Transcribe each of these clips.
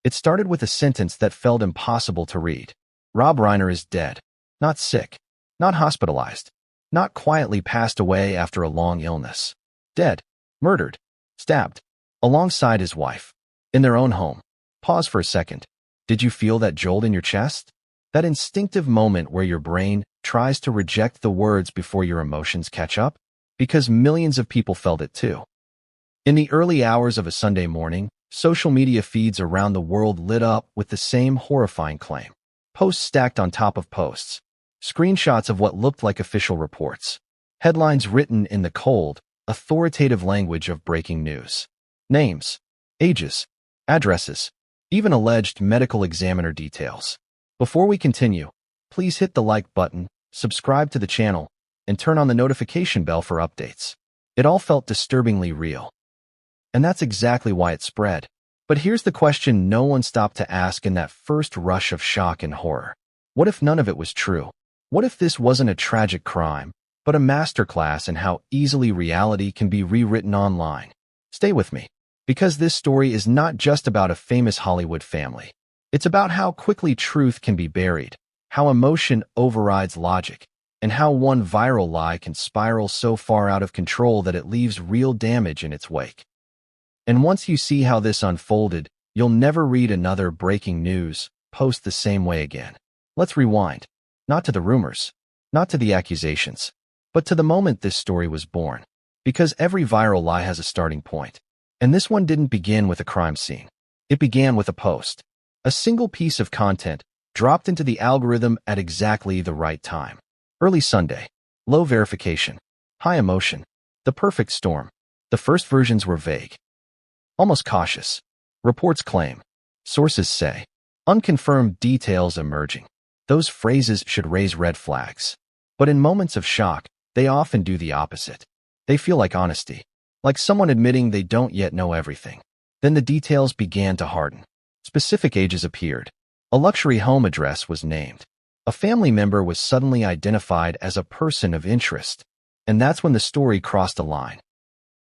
It started with a sentence that felt impossible to read. Rob Reiner is dead. Not sick. Not hospitalized. Not quietly passed away after a long illness. Dead. Murdered. Stabbed. Alongside his wife. In their own home. Pause for a second. Did you feel that jolt in your chest? That instinctive moment where your brain tries to reject the words before your emotions catch up? Because millions of people felt it too. In the early hours of a Sunday morning, social media feeds around the world lit up with the same horrifying claim. Posts stacked on top of posts. Screenshots of what looked like official reports. Headlines written in the cold, authoritative language of breaking news. Names, ages, addresses, even alleged medical examiner details. Before we continue, please hit the like button, subscribe to the channel, and turn on the notification bell for updates. It all felt disturbingly real. And that's exactly why it spread. But here's the question no one stopped to ask in that first rush of shock and horror. What if none of it was true? What if this wasn't a tragic crime, but a masterclass in how easily reality can be rewritten online? Stay with me, because this story is not just about a famous Hollywood family. It's about how quickly truth can be buried, how emotion overrides logic, and how one viral lie can spiral so far out of control that it leaves real damage in its wake. And once you see how this unfolded, you'll never read another breaking news post the same way again. Let's rewind, not to the rumors, not to the accusations, but to the moment this story was born. Because every viral lie has a starting point. And this one didn't begin with a crime scene. It began with a post. A single piece of content dropped into the algorithm at exactly the right time. Early Sunday. Low verification. High emotion. The perfect storm. The first versions were vague. Almost cautious. Reports claim. Sources say. Unconfirmed details emerging. Those phrases should raise red flags. But in moments of shock, they often do the opposite. They feel like honesty. Like someone admitting they don't yet know everything. Then the details began to harden. Specific ages appeared. A luxury home address was named. A family member was suddenly identified as a person of interest. And that's when the story crossed a line.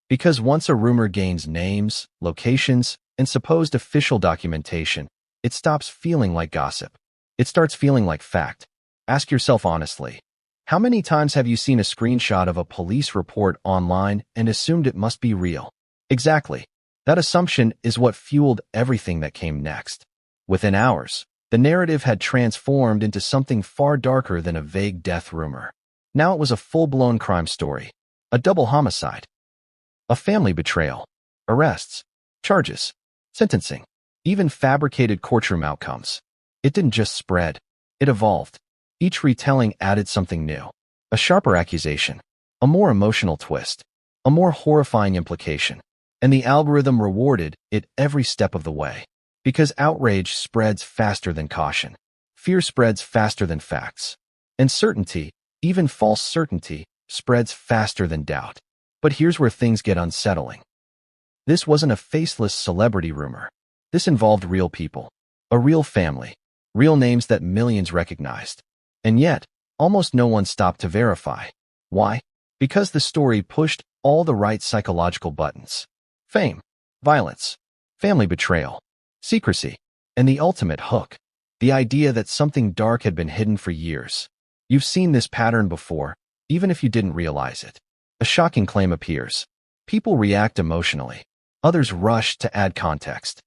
Because once a rumor gains names, locations, and supposed official documentation, it stops feeling like gossip. It starts feeling like fact. Ask yourself honestly, how many times have you seen a screenshot of a police report online and assumed it must be real? Exactly. That assumption is what fueled everything that came next. Within hours, the narrative had transformed into something far darker than a vague death rumor. Now it was a full-blown crime story. A double homicide. A family betrayal. Arrests. Charges. Sentencing. Even fabricated courtroom outcomes. It didn't just spread. It evolved. Each retelling added something new. A sharper accusation. A more emotional twist. A more horrifying implication. And the algorithm rewarded it every step of the way. Because outrage spreads faster than caution. Fear spreads faster than facts. And certainty, even false certainty, spreads faster than doubt. But here's where things get unsettling. This wasn't a faceless celebrity rumor. This involved real people. A real family. Real names that millions recognized. And yet, almost no one stopped to verify. Why? Because the story pushed all the right psychological buttons. Fame, violence, family betrayal, secrecy, and the ultimate hook, the idea that something dark had been hidden for years. You've seen this pattern before, even if you didn't realize it. A shocking claim appears. People react emotionally. Others rush to add context.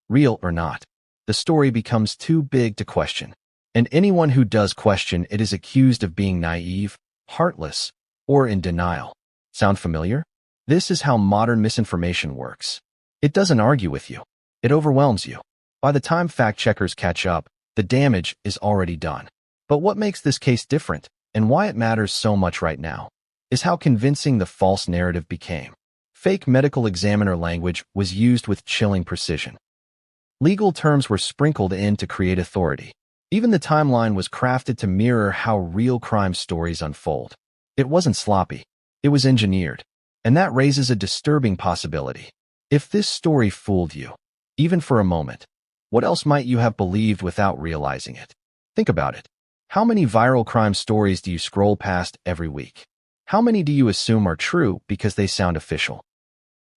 Real or not, the story becomes too big to question. And anyone who does question it is accused of being naive, heartless, or in denial. Sound familiar? This is how modern misinformation works. It doesn't argue with you. It overwhelms you. By the time fact-checkers catch up, the damage is already done. But what makes this case different, and why it matters so much right now, is how convincing the false narrative became. Fake medical examiner language was used with chilling precision. Legal terms were sprinkled in to create authority. Even the timeline was crafted to mirror how real crime stories unfold. It wasn't sloppy. It was engineered. And that raises a disturbing possibility. If this story fooled you, even for a moment, what else might you have believed without realizing it? Think about it. How many viral crime stories do you scroll past every week? How many do you assume are true because they sound official?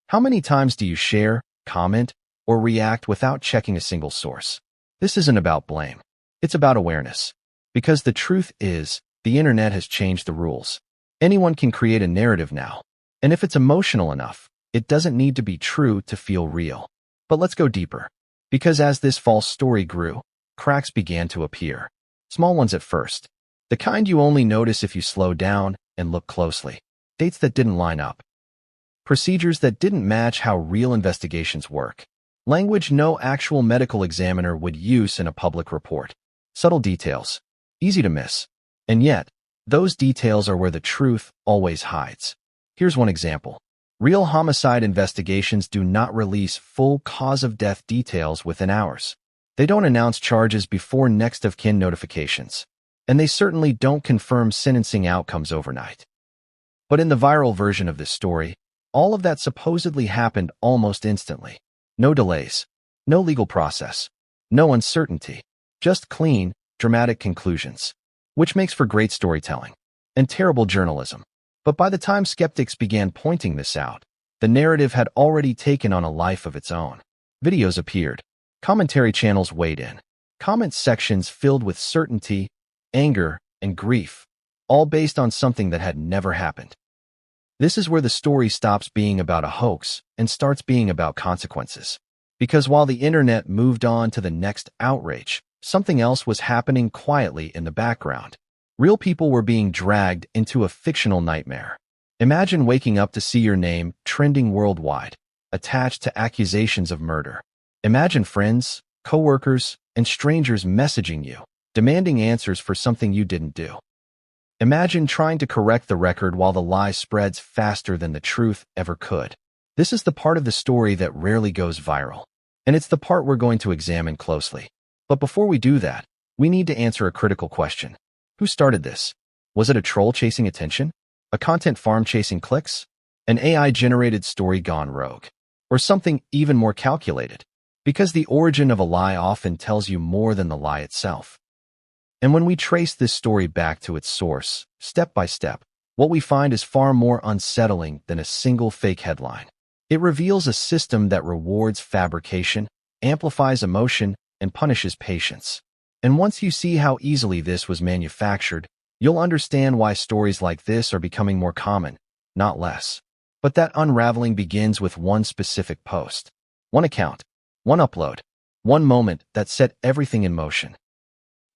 How many times do you share, comment, or react without checking a single source. This isn't about blame. It's about awareness. Because the truth is, the internet has changed the rules. Anyone can create a narrative now. And if it's emotional enough, it doesn't need to be true to feel real. But let's go deeper. Because as this false story grew, cracks began to appear. Small ones at first. The kind you only notice if you slow down and look closely. Dates that didn't line up. Procedures that didn't match how real investigations work. Language no actual medical examiner would use in a public report. Subtle details. Easy to miss. And yet, those details are where the truth always hides. Here's one example. Real homicide investigations do not release full cause of death details within hours. They don't announce charges before next of kin notifications. And they certainly don't confirm sentencing outcomes overnight. But in the viral version of this story, all of that supposedly happened almost instantly. No delays, no legal process, no uncertainty, just clean, dramatic conclusions, which makes for great storytelling and terrible journalism. But by the time skeptics began pointing this out, the narrative had already taken on a life of its own. Videos appeared, commentary channels weighed in, comment sections filled with certainty, anger, and grief, all based on something that had never happened. This is where the story stops being about a hoax and starts being about consequences. Because while the internet moved on to the next outrage, something else was happening quietly in the background. Real people were being dragged into a fictional nightmare. Imagine waking up to see your name trending worldwide, attached to accusations of murder. Imagine friends, coworkers, and strangers messaging you, demanding answers for something you didn't do. Imagine trying to correct the record while the lie spreads faster than the truth ever could. This is the part of the story that rarely goes viral, and it's the part we're going to examine closely. But before we do that, we need to answer a critical question. Who started this? Was it a troll chasing attention? A content farm chasing clicks? An AI-generated story gone rogue? Or something even more calculated? Because the origin of a lie often tells you more than the lie itself. And when we trace this story back to its source, step by step, what we find is far more unsettling than a single fake headline. It reveals a system that rewards fabrication, amplifies emotion, and punishes patience. And once you see how easily this was manufactured, you'll understand why stories like this are becoming more common, not less. But that unraveling begins with one specific post. One account, one upload, one moment that set everything in motion.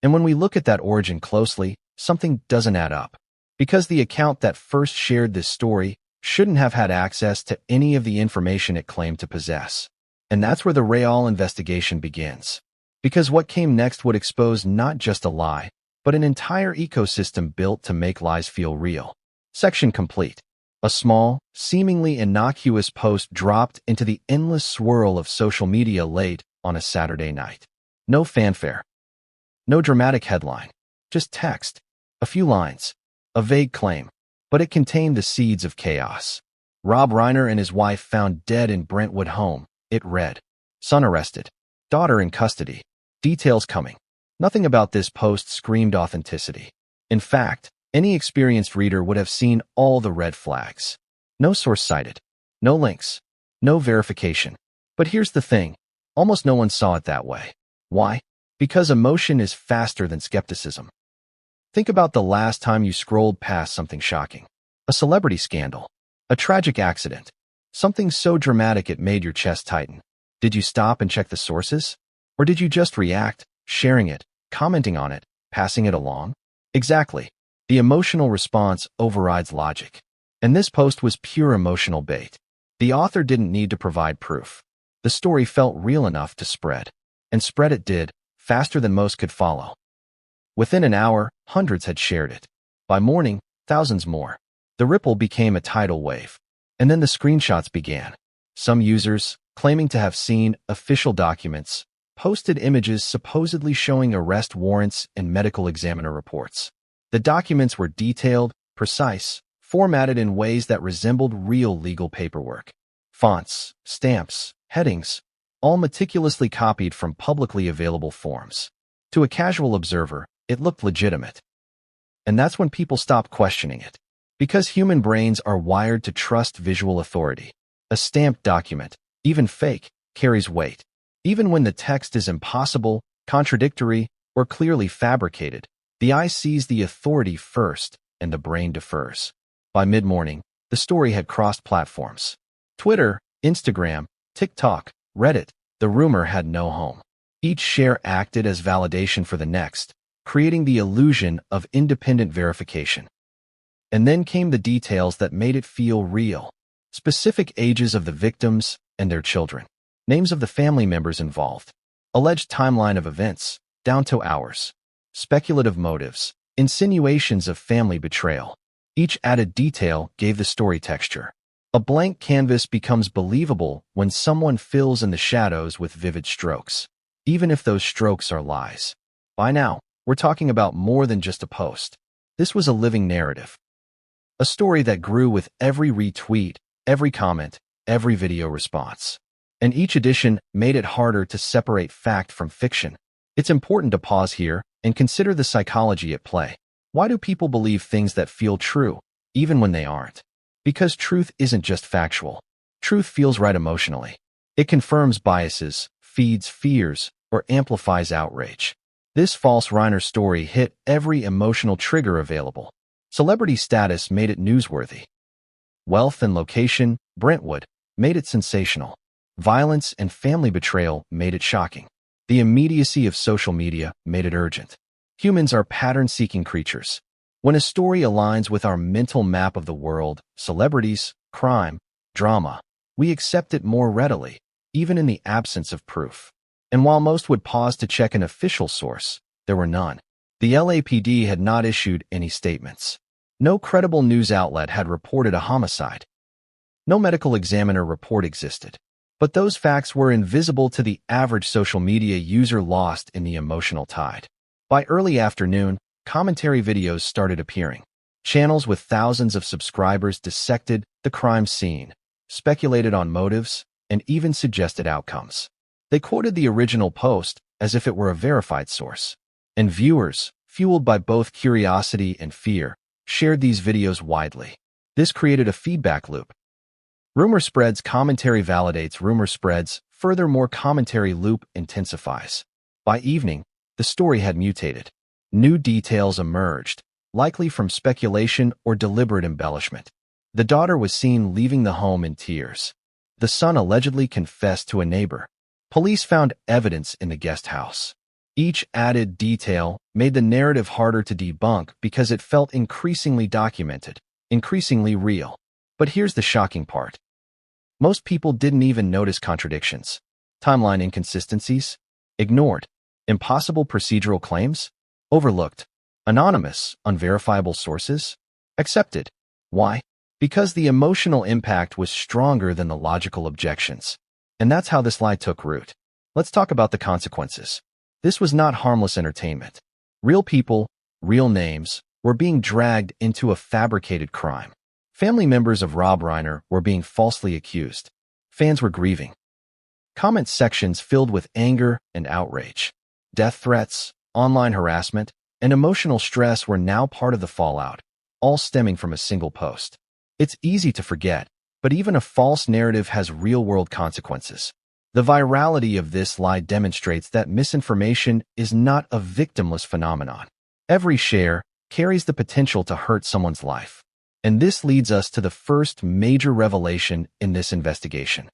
And when we look at that origin closely, something doesn't add up. Because the account that first shared this story shouldn't have had access to any of the information it claimed to possess. And that's where the rder investigation begins. Because what came next would expose not just a lie, but an entire ecosystem built to make lies feel real. Section complete. A small, seemingly innocuous post dropped into the endless swirl of social media late on a Saturday night. No fanfare. No dramatic headline. Just text. A few lines. A vague claim. But it contained the seeds of chaos. Rob Reiner and his wife found dead in Brentwood home. It read. Son arrested. Daughter in custody. Details coming. Nothing about this post screamed authenticity. In fact, any experienced reader would have seen all the red flags. No source cited. No links. No verification. But here's the thing. Almost no one saw it that way. Why? Because emotion is faster than skepticism. Think about the last time you scrolled past something shocking. A celebrity scandal. A tragic accident. Something so dramatic it made your chest tighten. Did you stop and check the sources? Or did you just react, sharing it, commenting on it, passing it along? Exactly. The emotional response overrides logic. And this post was pure emotional bait. The author didn't need to provide proof. The story felt real enough to spread. And spread it did, faster than most could follow. Within an hour, hundreds had shared it. By morning, thousands more. The ripple became a tidal wave. And then the screenshots began. Some users, claiming to have seen official documents, posted images supposedly showing arrest warrants and medical examiner reports. The documents were detailed, precise, formatted in ways that resembled real legal paperwork. Fonts, stamps, headings, all meticulously copied from publicly available forms. To a casual observer, it looked legitimate. And that's when people stopped questioning it. Because human brains are wired to trust visual authority. A stamped document, even fake, carries weight. Even when the text is impossible, contradictory, or clearly fabricated, the eye sees the authority first and the brain defers. By mid-morning, the story had crossed platforms. Twitter, Instagram, TikTok, Reddit, the rumor had no home. Each share acted as validation for the next, creating the illusion of independent verification. And then came the details that made it feel real. Specific ages of the victims and their children. Names of the family members involved. Alleged timeline of events, down to hours. Speculative motives. Insinuations of family betrayal. Each added detail gave the story texture. A blank canvas becomes believable when someone fills in the shadows with vivid strokes, even if those strokes are lies. By now, we're talking about more than just a post. This was a living narrative. A story that grew with every retweet, every comment, every video response. And each edition made it harder to separate fact from fiction. It's important to pause here and consider the psychology at play. Why do people believe things that feel true, even when they aren't? Because truth isn't just factual. Truth feels right emotionally. It confirms biases, feeds fears, or amplifies outrage. This false Reiner story hit every emotional trigger available. Celebrity status made it newsworthy. Wealth and location, Brentwood, made it sensational. Violence and family betrayal made it shocking. The immediacy of social media made it urgent. Humans are pattern-seeking creatures. When a story aligns with our mental map of the world, celebrities, crime, drama, we accept it more readily, even in the absence of proof. And while most would pause to check an official source, there were none. The LAPD had not issued any statements. No credible news outlet had reported a homicide. No medical examiner report existed. But those facts were invisible to the average social media user lost in the emotional tide. By early afternoon, commentary videos started appearing. Channels with thousands of subscribers dissected the crime scene, speculated on motives, and even suggested outcomes. They quoted the original post as if it were a verified source. And viewers, fueled by both curiosity and fear, shared these videos widely. This created a feedback loop. Rumor spreads, commentary validates, rumor spreads, furthermore commentary loop intensifies. By evening, the story had mutated. New details emerged, likely from speculation or deliberate embellishment. The daughter was seen leaving the home in tears. The son allegedly confessed to a neighbor. Police found evidence in the guest house. Each added detail made the narrative harder to debunk because it felt increasingly documented, increasingly real. But here's the shocking part. Most people didn't even notice contradictions. Timeline inconsistencies? Ignored. Impossible procedural claims? Overlooked. Anonymous, unverifiable sources? Accepted. Why? Because the emotional impact was stronger than the logical objections. And that's how this lie took root. Let's talk about the consequences. This was not harmless entertainment. Real people, real names, were being dragged into a fabricated crime. Family members of Rob Reiner were being falsely accused. Fans were grieving. Comment sections filled with anger and outrage. Death threats, online harassment, and emotional stress were now part of the fallout, all stemming from a single post. It's easy to forget, but even a false narrative has real-world consequences. The virality of this lie demonstrates that misinformation is not a victimless phenomenon. Every share carries the potential to hurt someone's life. And this leads us to the first major revelation in this investigation.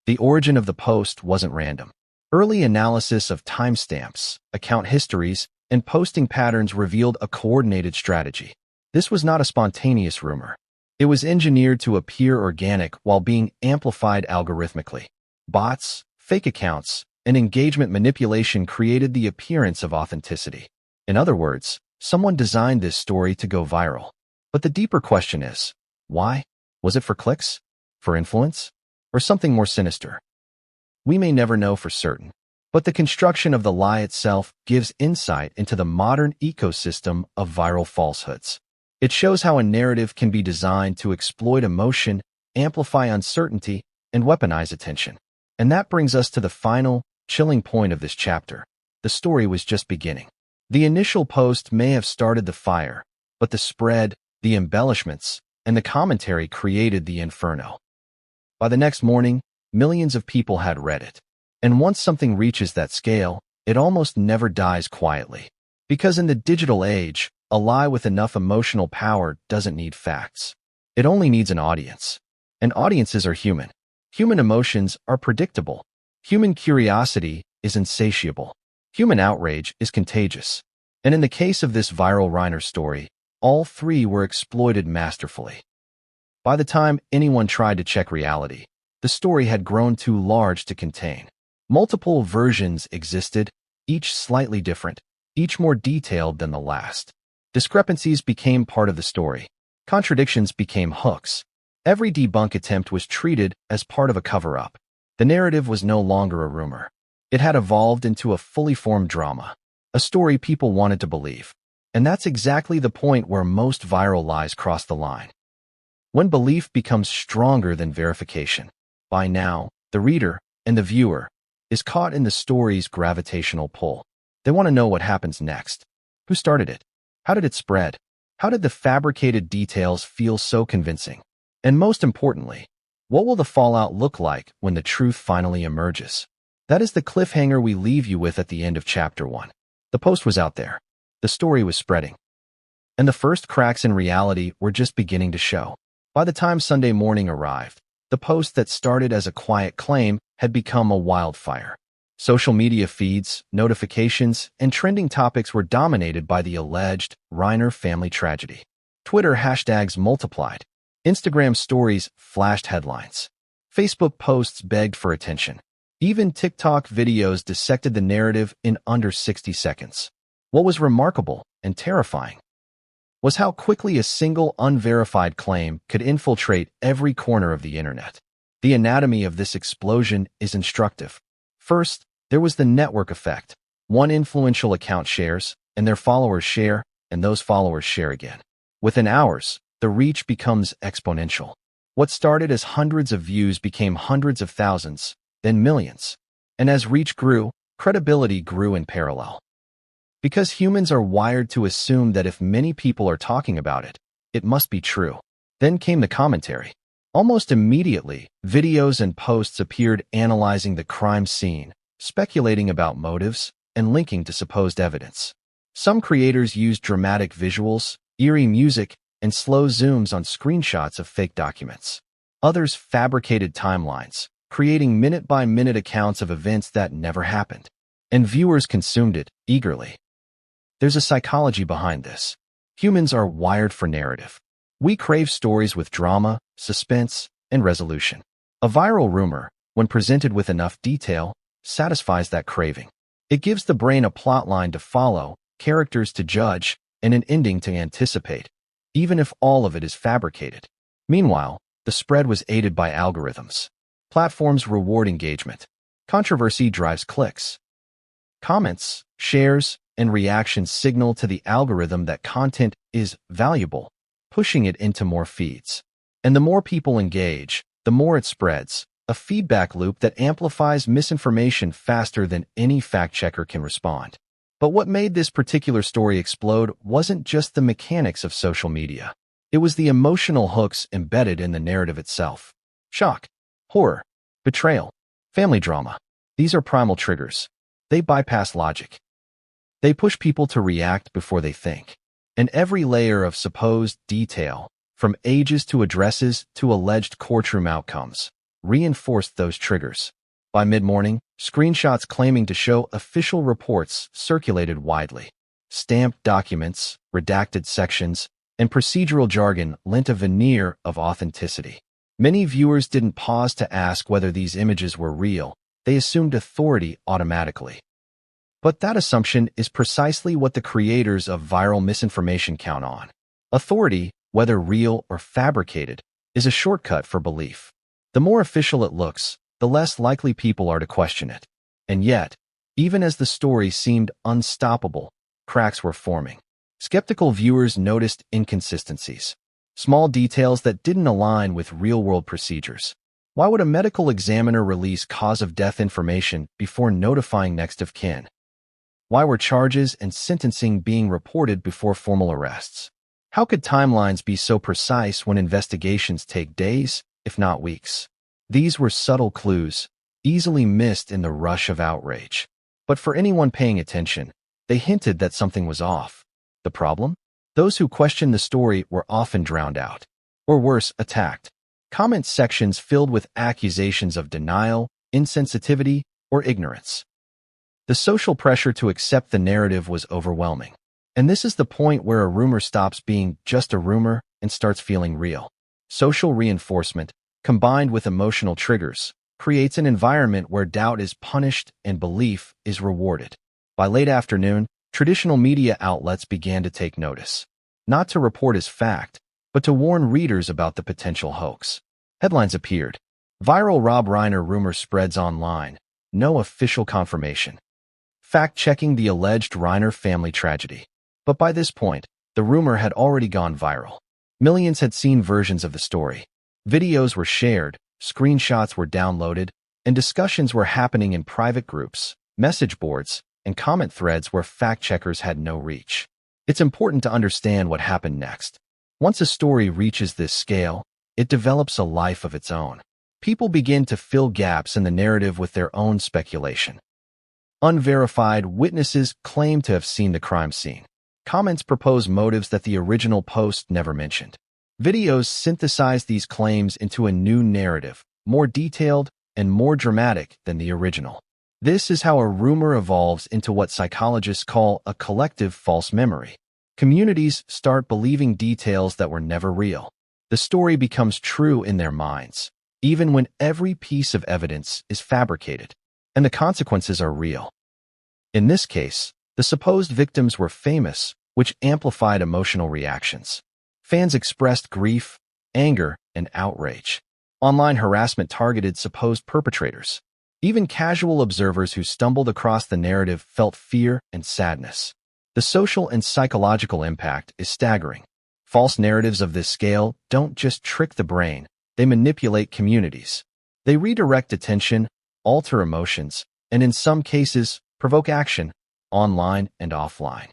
The origin of the post wasn't random. Early analysis of timestamps, account histories, and posting patterns revealed a coordinated strategy. This was not a spontaneous rumor. It was engineered to appear organic while being amplified algorithmically. Bots, fake accounts, and engagement manipulation created the appearance of authenticity. In other words, someone designed this story to go viral. But the deeper question is, why? Was it for clicks? For influence? Or something more sinister? We may never know for certain, but the construction of the lie itself gives insight into the modern ecosystem of viral falsehoods. It shows how a narrative can be designed to exploit emotion, amplify uncertainty, and weaponize attention. And that brings us to the final, chilling point of this chapter. The story was just beginning. The initial post may have started the fire, but the spread, the embellishments, and the commentary created the inferno. By the next morning, millions of people had read it. And once something reaches that scale, it almost never dies quietly. Because in the digital age, a lie with enough emotional power doesn't need facts. It only needs an audience. And audiences are human. Human emotions are predictable. Human curiosity is insatiable. Human outrage is contagious. And in the case of this viral Reiner story, all three were exploited masterfully. By the time anyone tried to check reality, the story had grown too large to contain. Multiple versions existed, each slightly different, each more detailed than the last. Discrepancies became part of the story. Contradictions became hooks. Every debunk attempt was treated as part of a cover-up. The narrative was no longer a rumor. It had evolved into a fully formed drama, a story people wanted to believe. And that's exactly the point where most viral lies cross the line. When belief becomes stronger than verification. By now, the reader and the viewer is caught in the story's gravitational pull. They want to know what happens next. Who started it? How did it spread? How did the fabricated details feel so convincing? And most importantly, what will the fallout look like when the truth finally emerges? That is the cliffhanger we leave you with at the end of Chapter 1. The post was out there. The story was spreading. And the first cracks in reality were just beginning to show. By the time Sunday morning arrived, the post that started as a quiet claim had become a wildfire. Social media feeds, notifications, and trending topics were dominated by the alleged Reiner family tragedy. Twitter hashtags multiplied. Instagram stories flashed headlines. Facebook posts begged for attention. Even TikTok videos dissected the narrative in under 60 seconds. What was remarkable and terrifying was how quickly a single unverified claim could infiltrate every corner of the internet. The anatomy of this explosion is instructive. First, there was the network effect. One influential account shares, and their followers share, and those followers share again. Within hours, the reach becomes exponential. What started as hundreds of views became hundreds of thousands, then millions. And as reach grew, credibility grew in parallel. Because humans are wired to assume that if many people are talking about it, it must be true. Then came the commentary. Almost immediately, videos and posts appeared analyzing the crime scene, speculating about motives, and linking to supposed evidence. Some creators used dramatic visuals, eerie music, and slow zooms on screenshots of fake documents. Others fabricated timelines, creating minute-by-minute accounts of events that never happened. And viewers consumed it eagerly. There's a psychology behind this. Humans are wired for narrative. We crave stories with drama, suspense, and resolution. A viral rumor, when presented with enough detail, satisfies that craving. It gives the brain a plotline to follow, characters to judge, and an ending to anticipate, even if all of it is fabricated. Meanwhile, the spread was aided by algorithms. Platforms reward engagement. Controversy drives clicks. Comments, shares, and reactions signal to the algorithm that content is valuable, pushing it into more feeds. And the more people engage, the more it spreads, a feedback loop that amplifies misinformation faster than any fact-checker can respond. But what made this particular story explode wasn't just the mechanics of social media. It was the emotional hooks embedded in the narrative itself. Shock, horror, betrayal, family drama. These are primal triggers. They bypass logic. They push people to react before they think. And every layer of supposed detail, from ages to addresses to alleged courtroom outcomes, reinforced those triggers. By mid-morning, screenshots claiming to show official reports circulated widely. Stamped documents, redacted sections, and procedural jargon lent a veneer of authenticity. Many viewers didn't pause to ask whether these images were real. They assumed authority automatically. But that assumption is precisely what the creators of viral misinformation count on. Authority, whether real or fabricated, is a shortcut for belief. The more official it looks, the less likely people are to question it. And yet, even as the story seemed unstoppable, cracks were forming. Skeptical viewers noticed inconsistencies, small details that didn't align with real-world procedures. Why would a medical examiner release cause-of-death information before notifying next of kin? Why were charges and sentencing being reported before formal arrests? How could timelines be so precise when investigations take days, if not weeks? These were subtle clues, easily missed in the rush of outrage. But for anyone paying attention, they hinted that something was off. The problem? Those who questioned the story were often drowned out, or worse, attacked. Comment sections filled with accusations of denial, insensitivity, or ignorance. The social pressure to accept the narrative was overwhelming. And this is the point where a rumor stops being just a rumor and starts feeling real. Social reinforcement, combined with emotional triggers, creates an environment where doubt is punished and belief is rewarded. By late afternoon, traditional media outlets began to take notice. Not to report as fact, but to warn readers about the potential hoax. Headlines appeared. Viral Rob Reiner rumor spreads online. No official confirmation. Fact-checking the alleged Reiner family tragedy. But by this point, the rumor had already gone viral. Millions had seen versions of the story. Videos were shared, screenshots were downloaded, and discussions were happening in private groups, message boards, and comment threads where fact-checkers had no reach. It's important to understand what happened next. Once a story reaches this scale, it develops a life of its own. People begin to fill gaps in the narrative with their own speculation. Unverified witnesses claim to have seen the crime scene. Comments propose motives that the original post never mentioned. Videos synthesize these claims into a new narrative, more detailed and more dramatic than the original. This is how a rumor evolves into what psychologists call a collective false memory. Communities start believing details that were never real. The story becomes true in their minds, even when every piece of evidence is fabricated, and the consequences are real. In this case, the supposed victims were famous, which amplified emotional reactions. Fans expressed grief, anger, and outrage. Online harassment targeted supposed perpetrators. Even casual observers who stumbled across the narrative felt fear and sadness. The social and psychological impact is staggering. False narratives of this scale don't just trick the brain, they manipulate communities. They redirect attention, alter emotions, and in some cases, provoke action, online and offline.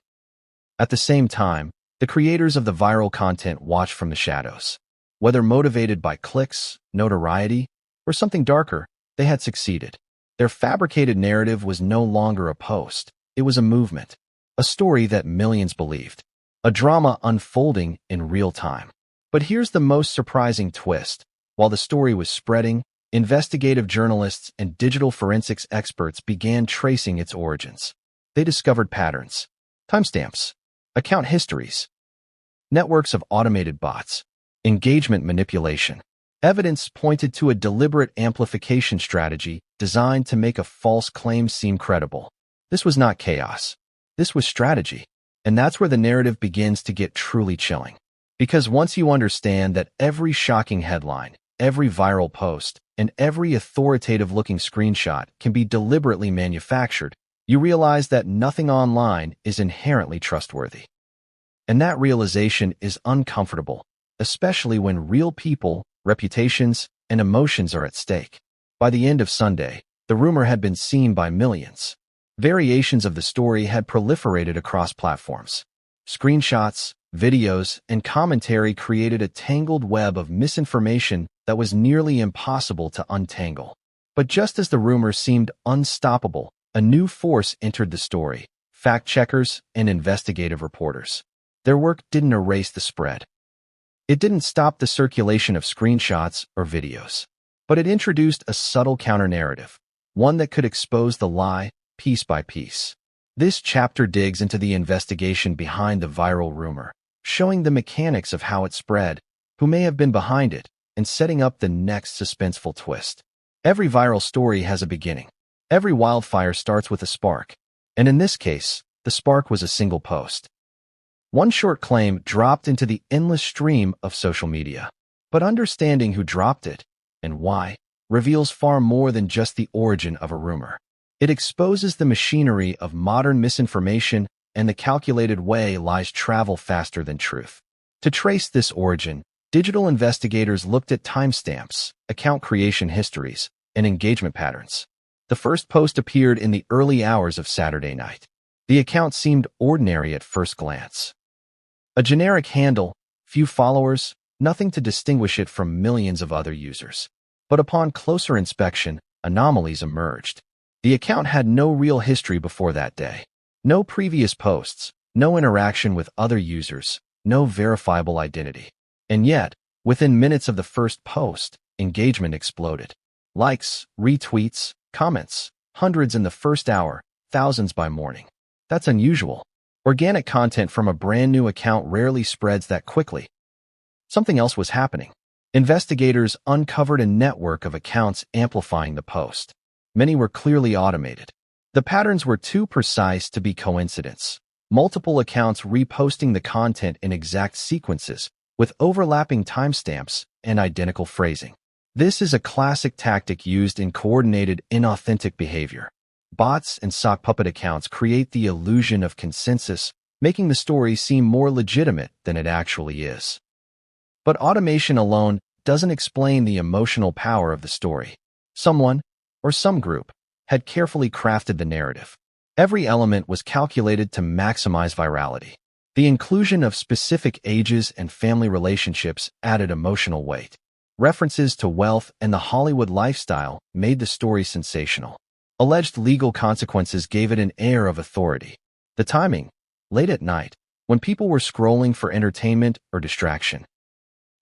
At the same time, the creators of the viral content watch from the shadows. Whether motivated by clicks, notoriety, or something darker, they had succeeded. Their fabricated narrative was no longer a post. It was a movement, a story that millions believed, a drama unfolding in real time. But here's the most surprising twist. While the story was spreading, investigative journalists and digital forensics experts began tracing its origins. They discovered patterns, timestamps, account histories, networks of automated bots, engagement manipulation. Evidence pointed to a deliberate amplification strategy designed to make a false claim seem credible. This was not chaos. This was strategy. And that's where the narrative begins to get truly chilling. Because once you understand that every shocking headline, every viral post, and every authoritative-looking screenshot can be deliberately manufactured, you realize that nothing online is inherently trustworthy. And that realization is uncomfortable, especially when real people, reputations, and emotions are at stake. By the end of Sunday, the rumor had been seen by millions. Variations of the story had proliferated across platforms. Screenshots, videos, and commentary created a tangled web of misinformation that was nearly impossible to untangle. But just as the rumor seemed unstoppable, a new force entered the story: fact-checkers and investigative reporters. Their work didn't erase the spread. It didn't stop the circulation of screenshots or videos. But it introduced a subtle counter-narrative, one that could expose the lie piece by piece. This chapter digs into the investigation behind the viral rumor, showing the mechanics of how it spread, who may have been behind it, and setting up the next suspenseful twist. Every viral story has a beginning. Every wildfire starts with a spark. And in this case, the spark was a single post. One short claim dropped into the endless stream of social media. But understanding who dropped it, and why, reveals far more than just the origin of a rumor. It exposes the machinery of modern misinformation and the calculated way lies travel faster than truth. To trace this origin, digital investigators looked at timestamps, account creation histories, and engagement patterns. The first post appeared in the early hours of Saturday night. The account seemed ordinary at first glance. A generic handle, few followers, nothing to distinguish it from millions of other users. But upon closer inspection, anomalies emerged. The account had no real history before that day. No previous posts, no interaction with other users, no verifiable identity. And yet, within minutes of the first post, engagement exploded. Likes, retweets, comments, hundreds in the first hour, thousands by morning. That's unusual. Organic content from a brand new account rarely spreads that quickly. Something else was happening. Investigators uncovered a network of accounts amplifying the post. Many were clearly automated. The patterns were too precise to be coincidence. Multiple accounts reposting the content in exact sequences, with overlapping timestamps and identical phrasing. This is a classic tactic used in coordinated, inauthentic behavior. Bots and sock puppet accounts create the illusion of consensus, making the story seem more legitimate than it actually is. But automation alone doesn't explain the emotional power of the story. Someone, or some group, had carefully crafted the narrative. Every element was calculated to maximize virality. The inclusion of specific ages and family relationships added emotional weight. References to wealth and the Hollywood lifestyle made the story sensational. Alleged legal consequences gave it an air of authority. The timing, late at night, when people were scrolling for entertainment or distraction,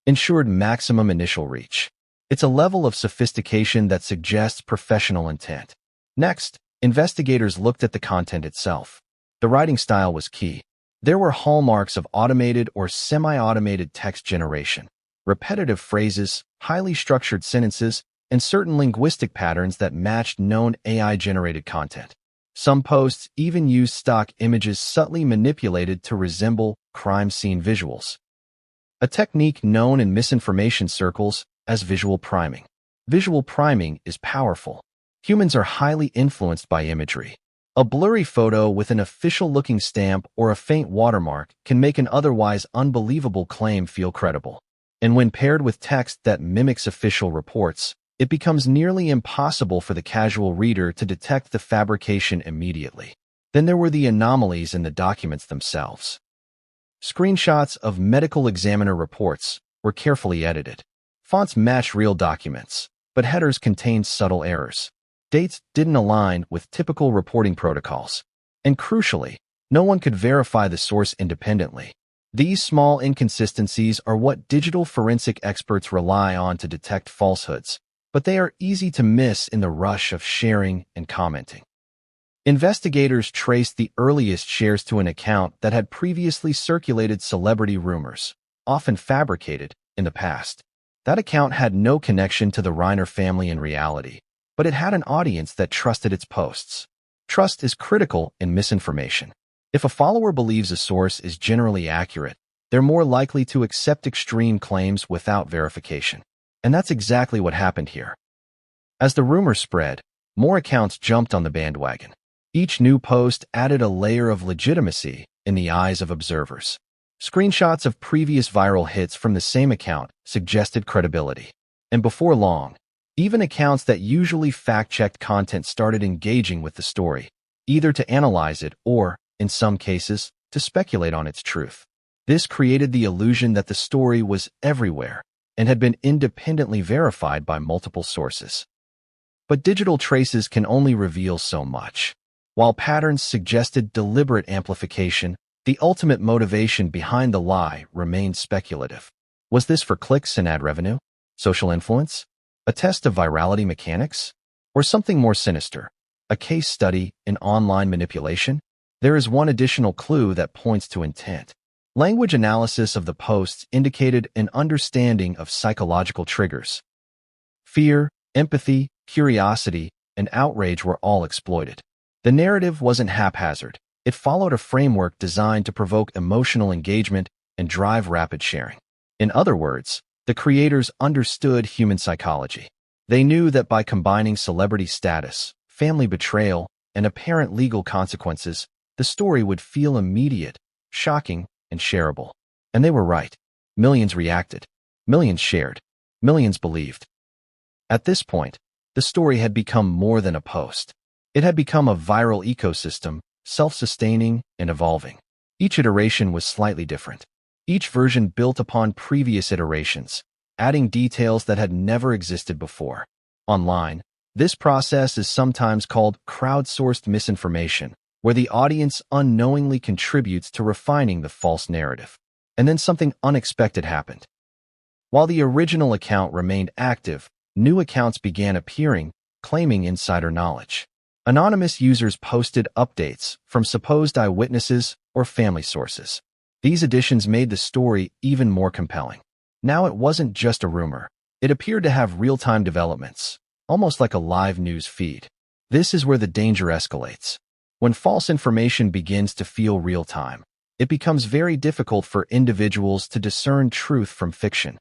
ensured maximum initial reach. It's a level of sophistication that suggests professional intent. Next, investigators looked at the content itself. The writing style was key. There were hallmarks of automated or semi-automated text generation, repetitive phrases, highly structured sentences, and certain linguistic patterns that matched known AI-generated content. Some posts even used stock images subtly manipulated to resemble crime scene visuals, a technique known in misinformation circles as visual priming. Visual priming is powerful. Humans are highly influenced by imagery. A blurry photo with an official-looking stamp or a faint watermark can make an otherwise unbelievable claim feel credible. And when paired with text that mimics official reports, it becomes nearly impossible for the casual reader to detect the fabrication immediately. Then there were the anomalies in the documents themselves. Screenshots of medical examiner reports were carefully edited. Fonts matched real documents, but headers contained subtle errors. Dates didn't align with typical reporting protocols. And crucially, no one could verify the source independently. These small inconsistencies are what digital forensic experts rely on to detect falsehoods, but they are easy to miss in the rush of sharing and commenting. Investigators traced the earliest shares to an account that had previously circulated celebrity rumors, often fabricated, in the past. That account had no connection to the Reiner family in reality, but it had an audience that trusted its posts. Trust is critical in misinformation. If a follower believes a source is generally accurate, they're more likely to accept extreme claims without verification. And that's exactly what happened here. As the rumor spread, more accounts jumped on the bandwagon. Each new post added a layer of legitimacy in the eyes of observers. Screenshots of previous viral hits from the same account suggested credibility. And before long, even accounts that usually fact-checked content started engaging with the story, either to analyze it or, in some cases, to speculate on its truth. This created the illusion that the story was everywhere and had been independently verified by multiple sources. But digital traces can only reveal so much. While patterns suggested deliberate amplification, the ultimate motivation behind the lie remained speculative. Was this for clicks and ad revenue? Social influence? A test of virality mechanics? Or something more sinister? A case study in online manipulation? There is one additional clue that points to intent. Language analysis of the posts indicated an understanding of psychological triggers. Fear, empathy, curiosity, and outrage were all exploited. The narrative wasn't haphazard. It followed a framework designed to provoke emotional engagement and drive rapid sharing. In other words, the creators understood human psychology. They knew that by combining celebrity status, family betrayal, and apparent legal consequences, the story would feel immediate, shocking, and shareable. And they were right. Millions reacted. Millions shared. Millions believed. At this point, the story had become more than a post. It had become a viral ecosystem, self-sustaining and evolving. Each iteration was slightly different. Each version built upon previous iterations, adding details that had never existed before. Online, this process is sometimes called crowdsourced misinformation, where the audience unknowingly contributes to refining the false narrative. And then something unexpected happened. While the original account remained active, new accounts began appearing, claiming insider knowledge. Anonymous users posted updates from supposed eyewitnesses or family sources. These additions made the story even more compelling. Now it wasn't just a rumor. It appeared to have real-time developments, almost like a live news feed. This is where the danger escalates. When false information begins to feel real-time, it becomes very difficult for individuals to discern truth from fiction.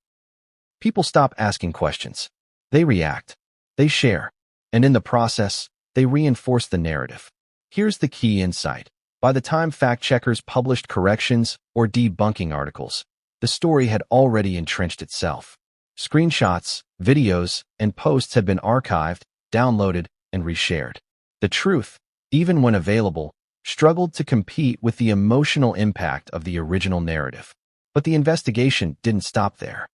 People stop asking questions. They react. They share. And in the process, they reinforce the narrative. Here's the key insight. By the time fact-checkers published corrections or debunking articles, the story had already entrenched itself. Screenshots, videos, and posts had been archived, downloaded, and reshared. The truth, even when available, struggled to compete with the emotional impact of the original narrative. But the investigation didn't stop there.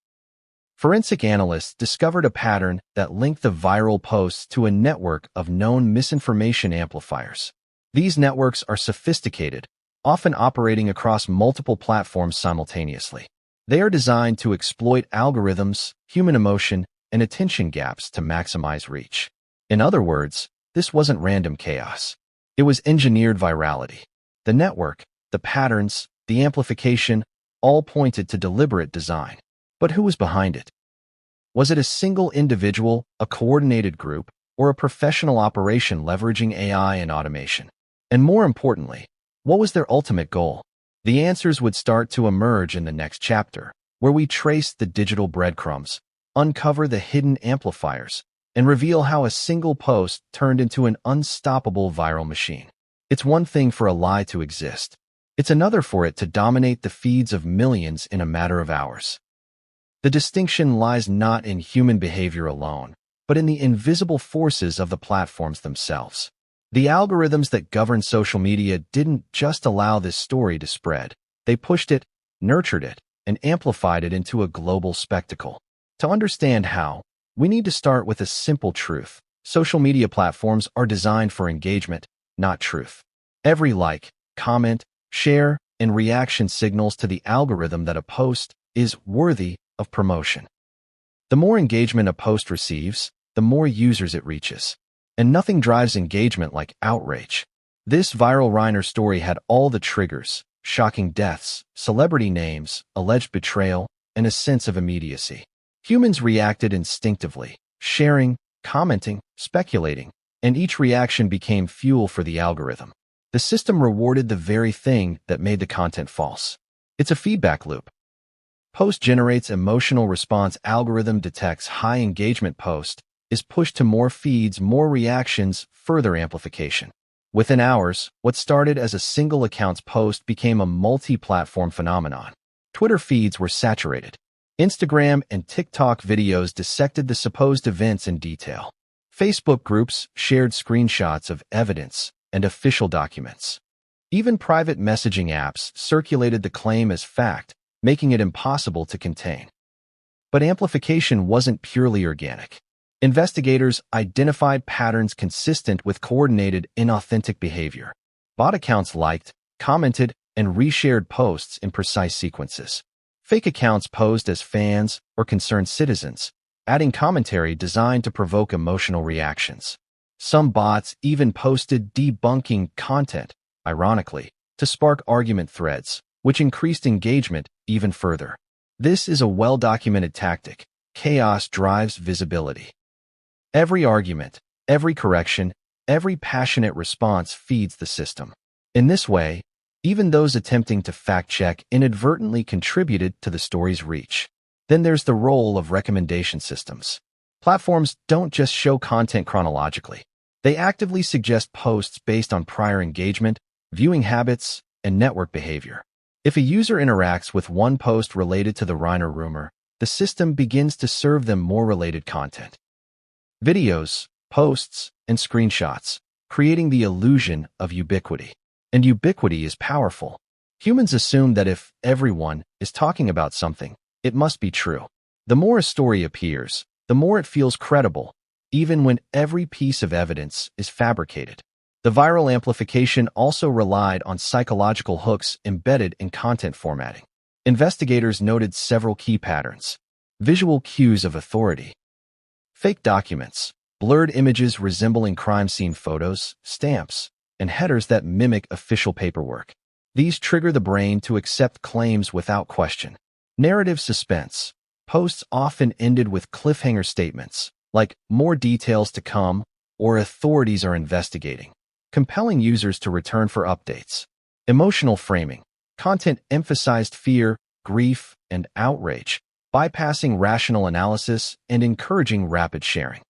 Forensic analysts discovered a pattern that linked the viral posts to a network of known misinformation amplifiers. These networks are sophisticated, often operating across multiple platforms simultaneously. They are designed to exploit algorithms, human emotion, and attention gaps to maximize reach. In other words, this wasn't random chaos. It was engineered virality. The network, the patterns, the amplification, all pointed to deliberate design. But who was behind it? Was it a single individual, a coordinated group, or a professional operation leveraging AI and automation? And more importantly, what was their ultimate goal? The answers would start to emerge in the next chapter, where we trace the digital breadcrumbs, uncover the hidden amplifiers, and reveal how a single post turned into an unstoppable viral machine. It's one thing for a lie to exist. It's another for it to dominate the feeds of millions in a matter of hours. The distinction lies not in human behavior alone, but in the invisible forces of the platforms themselves. The algorithms that govern social media didn't just allow this story to spread. They pushed it, nurtured it, and amplified it into a global spectacle. To understand how, we need to start with a simple truth. Social media platforms are designed for engagement, not truth. Every like, comment, share, and reaction signals to the algorithm that a post is worthy of promotion. The more engagement a post receives, the more users it reaches. And nothing drives engagement like outrage. This viral Reiner story had all the triggers: shocking deaths, celebrity names, alleged betrayal, and a sense of immediacy. Humans reacted instinctively, sharing, commenting, speculating, and each reaction became fuel for the algorithm. The system rewarded the very thing that made the content false. It's a feedback loop. Post generates emotional response. Algorithm detects high engagement. Post is pushed to more feeds, more reactions, further amplification. Within hours, what started as a single account's post became a multi-platform phenomenon. Twitter feeds were saturated. Instagram and TikTok videos dissected the supposed events in detail. Facebook groups shared screenshots of evidence and official documents. Even private messaging apps circulated the claim as fact, making it impossible to contain. But amplification wasn't purely organic. Investigators identified patterns consistent with coordinated, inauthentic behavior. Bot accounts liked, commented, and reshared posts in precise sequences. Fake accounts posed as fans or concerned citizens, adding commentary designed to provoke emotional reactions. Some bots even posted debunking content, ironically, to spark argument threads, which increased engagement even further. This is a well-documented tactic. Chaos drives visibility. Every argument, every correction, every passionate response feeds the system. In this way, even those attempting to fact-check inadvertently contributed to the story's reach. Then there's the role of recommendation systems. Platforms don't just show content chronologically. They actively suggest posts based on prior engagement, viewing habits, and network behavior. If a user interacts with one post related to the Reiner rumor, the system begins to serve them more related content. Videos, posts, and screenshots, creating the illusion of ubiquity. And ubiquity is powerful. Humans assume that if everyone is talking about something, it must be true. The more a story appears, the more it feels credible, even when every piece of evidence is fabricated. The viral amplification also relied on psychological hooks embedded in content formatting. Investigators noted several key patterns: visual cues of authority, fake documents, blurred images resembling crime scene photos, stamps, and headers that mimic official paperwork. These trigger the brain to accept claims without question. Narrative suspense. Posts often ended with cliffhanger statements, like "more details to come" or "authorities are investigating," compelling users to return for updates. Emotional framing. Content emphasized fear, grief, and outrage, bypassing rational analysis and encouraging rapid sharing.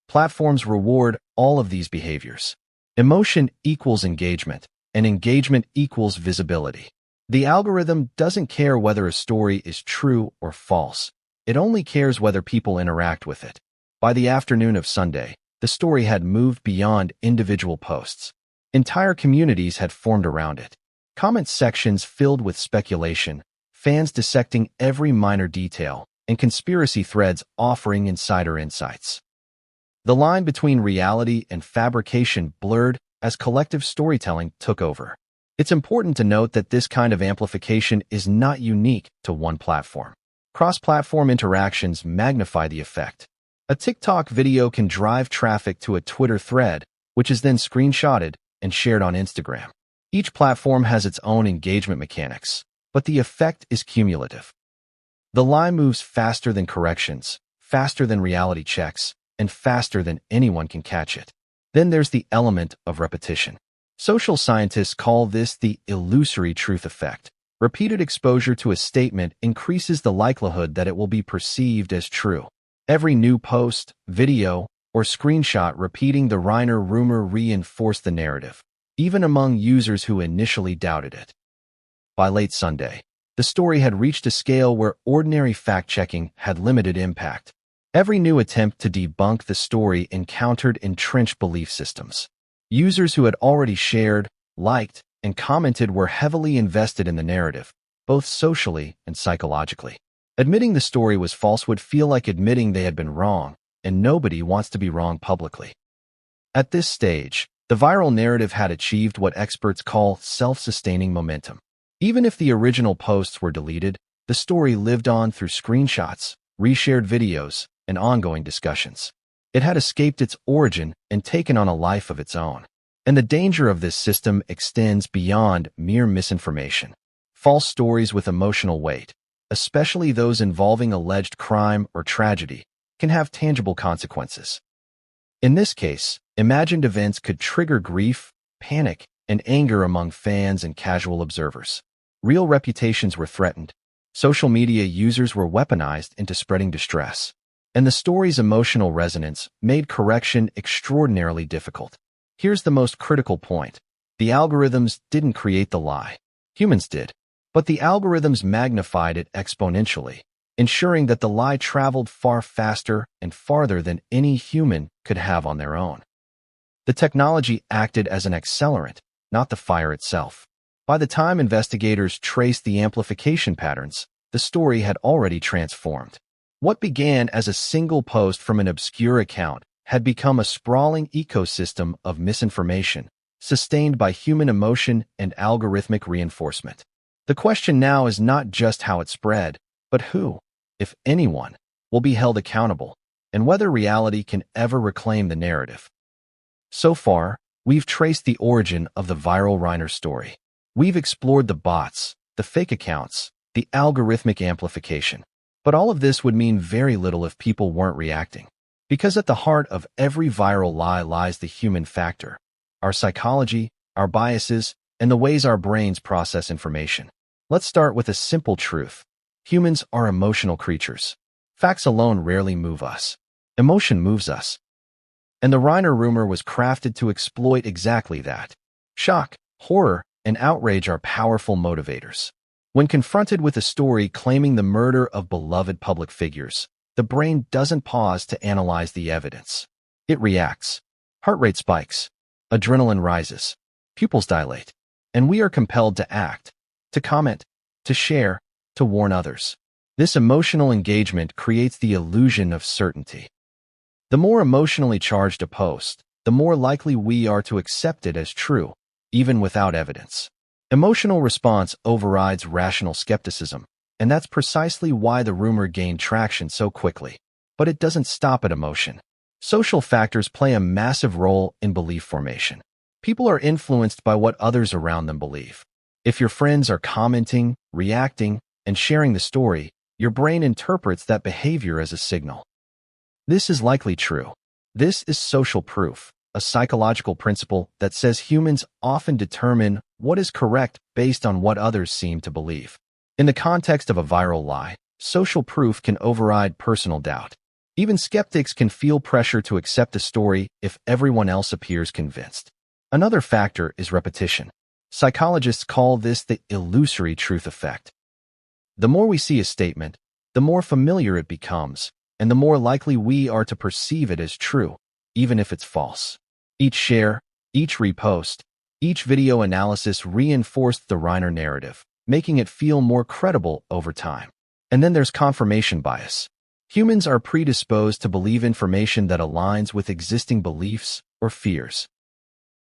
Platforms reward all of these behaviors. Emotion equals engagement, and engagement equals visibility. The algorithm doesn't care whether a story is true or false. It only cares whether people interact with it. By the afternoon of Sunday, the story had moved beyond individual posts. Entire communities had formed around it. Comment sections filled with speculation, fans dissecting every minor detail, and conspiracy threads offering insider insights. The line between reality and fabrication blurred as collective storytelling took over. It's important to note that this kind of amplification is not unique to one platform. Cross-platform interactions magnify the effect. A TikTok video can drive traffic to a Twitter thread, which is then screenshotted and shared on Instagram. Each platform has its own engagement mechanics, but the effect is cumulative. The line moves faster than corrections, faster than reality checks, and faster than anyone can catch it. Then there's the element of repetition. Social scientists call this the illusory truth effect. Repeated exposure to a statement increases the likelihood that it will be perceived as true. Every new post, video, or screenshot repeating the Reiner rumor reinforced the narrative, even among users who initially doubted it. By late Sunday, the story had reached a scale where ordinary fact-checking had limited impact. Every new attempt to debunk the story encountered entrenched belief systems. Users who had already shared, liked, and commented were heavily invested in the narrative, both socially and psychologically. Admitting the story was false would feel like admitting they had been wrong, and nobody wants to be wrong publicly. At this stage, the viral narrative had achieved what experts call self-sustaining momentum. Even if the original posts were deleted, the story lived on through screenshots, reshared videos, and ongoing discussions. It had escaped its origin and taken on a life of its own. And the danger of this system extends beyond mere misinformation. False stories with emotional weight, especially those involving alleged crime or tragedy, can have tangible consequences. In this case, imagined events could trigger grief, panic, and anger among fans and casual observers. Real reputations were threatened. Social media users were weaponized into spreading distress. And the story's emotional resonance made correction extraordinarily difficult. Here's the most critical point. The algorithms didn't create the lie. Humans did. But the algorithms magnified it exponentially, ensuring that the lie traveled far faster and farther than any human could have on their own. The technology acted as an accelerant, not the fire itself. By the time investigators traced the amplification patterns, the story had already transformed. What began as a single post from an obscure account had become a sprawling ecosystem of misinformation, sustained by human emotion and algorithmic reinforcement. The question now is not just how it spread, but who, if anyone, will be held accountable, and whether reality can ever reclaim the narrative. So far, we've traced the origin of the viral Reiner story. We've explored the bots, the fake accounts, the algorithmic amplification. But all of this would mean very little if people weren't reacting. Because at the heart of every viral lie lies the human factor, our psychology, our biases, and the ways our brains process information. Let's start with a simple truth. Humans are emotional creatures. Facts alone rarely move us. Emotion moves us. And the Reiner rumor was crafted to exploit exactly that. Shock, horror, and outrage are powerful motivators. When confronted with a story claiming the murder of beloved public figures, the brain doesn't pause to analyze the evidence. It reacts. Heart rate spikes. Adrenaline rises. Pupils dilate. And we are compelled to act, to comment, to share, to warn others. This emotional engagement creates the illusion of certainty. The more emotionally charged a post, the more likely we are to accept it as true, even without evidence. Emotional response overrides rational skepticism, and that's precisely why the rumor gained traction so quickly. But it doesn't stop at emotion. Social factors play a massive role in belief formation. People are influenced by what others around them believe. If your friends are commenting, reacting, and sharing the story, your brain interprets that behavior as a signal. This is likely true. This is social proof, a psychological principle that says humans often determine what is correct based on what others seem to believe. In the context of a viral lie, social proof can override personal doubt. Even skeptics can feel pressure to accept a story if everyone else appears convinced. Another factor is repetition. Psychologists call this the illusory truth effect. The more we see a statement, the more familiar it becomes, and the more likely we are to perceive it as true, even if it's false. Each share, each repost, each video analysis reinforced the Reiner narrative, making it feel more credible over time. And then there's confirmation bias. Humans are predisposed to believe information that aligns with existing beliefs or fears.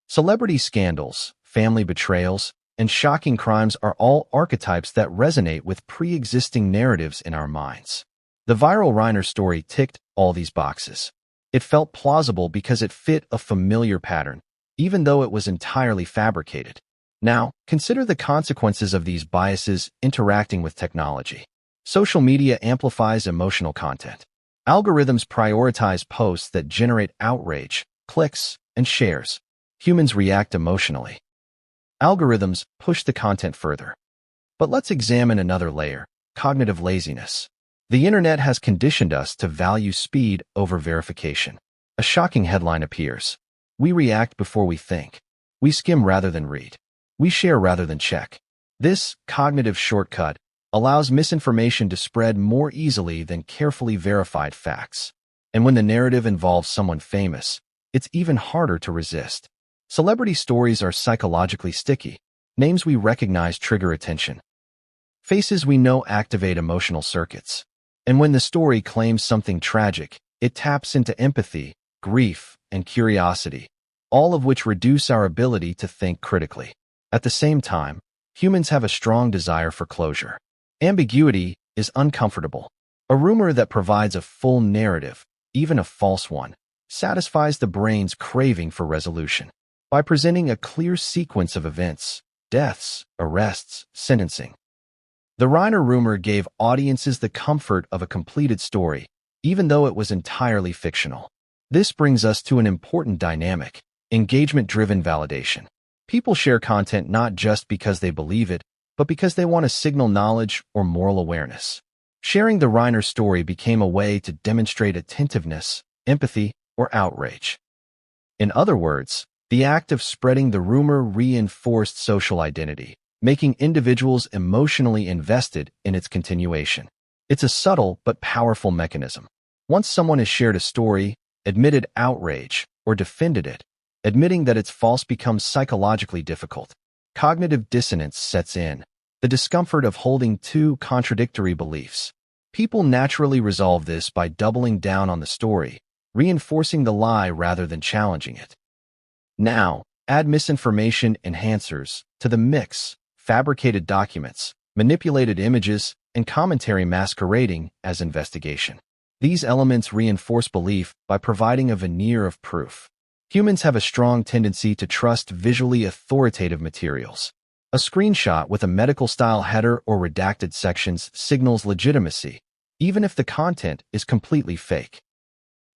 Celebrity scandals, family betrayals, and shocking crimes are all archetypes that resonate with pre-existing narratives in our minds. The viral Reiner story ticked all these boxes. It felt plausible because it fit a familiar pattern, even though it was entirely fabricated. Now, consider the consequences of these biases interacting with technology. Social media amplifies emotional content. Algorithms prioritize posts that generate outrage, clicks, and shares. Humans react emotionally. Algorithms push the content further. But let's examine another layer: cognitive laziness. The internet has conditioned us to value speed over verification. A shocking headline appears. We react before we think. We skim rather than read. We share rather than check. This cognitive shortcut allows misinformation to spread more easily than carefully verified facts. And when the narrative involves someone famous, it's even harder to resist. Celebrity stories are psychologically sticky. Names we recognize trigger attention. Faces we know activate emotional circuits. And when the story claims something tragic, it taps into empathy, grief, and curiosity, all of which reduce our ability to think critically. At the same time, humans have a strong desire for closure. Ambiguity is uncomfortable. A rumor that provides a full narrative, even a false one, satisfies the brain's craving for resolution. By presenting a clear sequence of events, deaths, arrests, sentencing, the Reiner rumor gave audiences the comfort of a completed story, even though it was entirely fictional. This brings us to an important dynamic: engagement-driven validation. People share content not just because they believe it, but because they want to signal knowledge or moral awareness. Sharing the Reiner story became a way to demonstrate attentiveness, empathy, or outrage. In other words, the act of spreading the rumor reinforced social identity, making individuals emotionally invested in its continuation. It's a subtle but powerful mechanism. Once someone has shared a story, admitted outrage, or defended it, admitting that it's false becomes psychologically difficult. Cognitive dissonance sets in, the discomfort of holding two contradictory beliefs. People naturally resolve this by doubling down on the story, reinforcing the lie rather than challenging it. Now, add misinformation enhancers to the mix: fabricated documents, manipulated images, and commentary masquerading as investigation. These elements reinforce belief by providing a veneer of proof. Humans have a strong tendency to trust visually authoritative materials. A screenshot with a medical-style header or redacted sections signals legitimacy, even if the content is completely fake.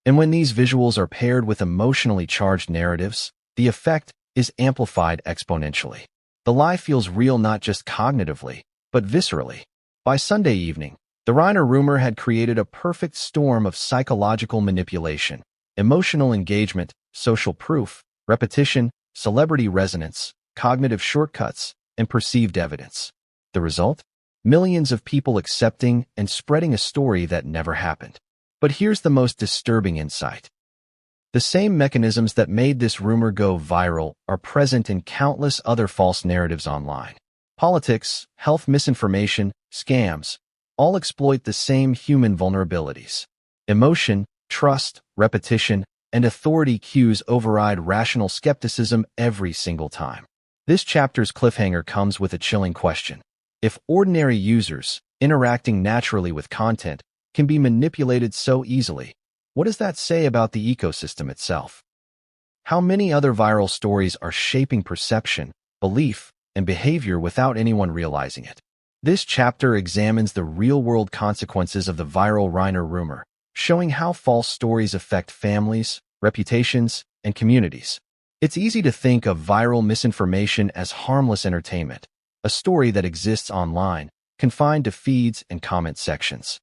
And when these visuals are paired with emotionally charged narratives, the effect is amplified exponentially. The lie feels real not just cognitively, but viscerally. By Sunday evening, the Reiner rumor had created a perfect storm of psychological manipulation, emotional engagement, social proof, repetition, celebrity resonance, cognitive shortcuts, and perceived evidence. The result? Millions of people accepting and spreading a story that never happened. But here's the most disturbing insight. The same mechanisms that made this rumor go viral are present in countless other false narratives online. Politics, health misinformation, scams, all exploit the same human vulnerabilities. Emotion, trust, repetition, and authority cues override rational skepticism every single time. This chapter's cliffhanger comes with a chilling question. If ordinary users, interacting naturally with content, can be manipulated so easily, what does that say about the ecosystem itself? How many other viral stories are shaping perception, belief, and behavior without anyone realizing it? This chapter examines the real-world consequences of the viral Reiner rumor, showing how false stories affect families, reputations, and communities. It's easy to think of viral misinformation as harmless entertainment, a story that exists online, confined to feeds and comment sections.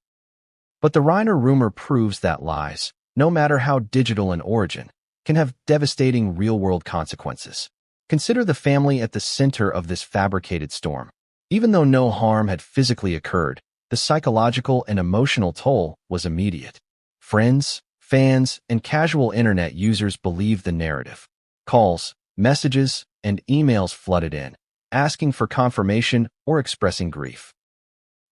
But the Reiner rumor proves that lies, no matter how digital in origin, can have devastating real-world consequences. Consider the family at the center of this fabricated storm. Even though no harm had physically occurred, the psychological and emotional toll was immediate. Friends, fans, and casual internet users believed the narrative. Calls, messages, and emails flooded in, asking for confirmation or expressing grief.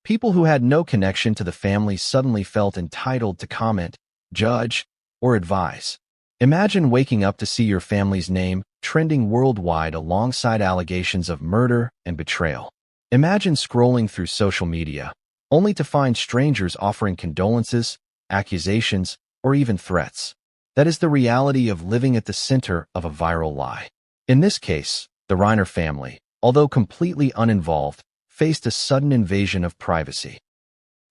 People who had no connection to the family suddenly felt entitled to comment, judge, or advise. Imagine waking up to see your family's name trending worldwide alongside allegations of murder and betrayal. Imagine scrolling through social media, only to find strangers offering condolences, accusations, or even threats. That is the reality of living at the center of a viral lie. In this case, the Reiner family, although completely uninvolved, faced a sudden invasion of privacy.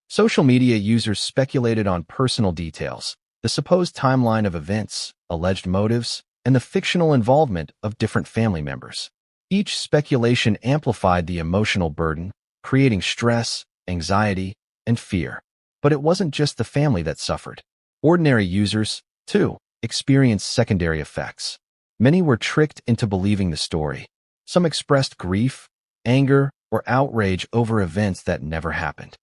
Social media users speculated on personal details, the supposed timeline of events, alleged motives, and the fictional involvement of different family members. Each speculation amplified the emotional burden, creating stress, anxiety, and fear. But it wasn't just the family that suffered. Ordinary users, too, experienced secondary effects. Many were tricked into believing the story. Some expressed grief, anger, or outrage over events that never happened.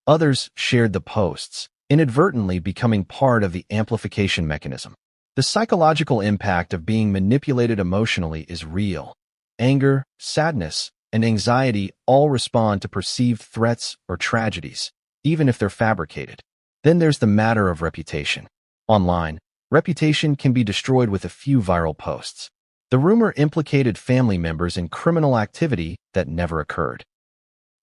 Others shared the posts, inadvertently becoming part of the amplification mechanism. The psychological impact of being manipulated emotionally is real. Anger, sadness, and anxiety all respond to perceived threats or tragedies, even if they're fabricated. Then there's the matter of reputation. Online, reputation can be destroyed with a few viral posts. The rumor implicated family members in criminal activity that never occurred.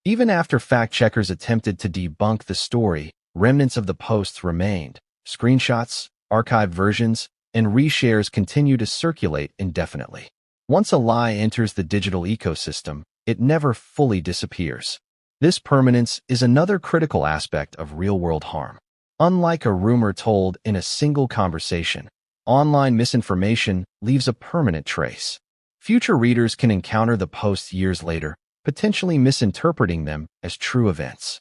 Even after fact-checkers attempted to debunk the story, remnants of the posts remained. Screenshots, archived versions, and reshares continue to circulate indefinitely. Once a lie enters the digital ecosystem, it never fully disappears. This permanence is another critical aspect of real-world harm. Unlike a rumor told in a single conversation, online misinformation leaves a permanent trace. Future readers can encounter the posts years later, potentially misinterpreting them as true events.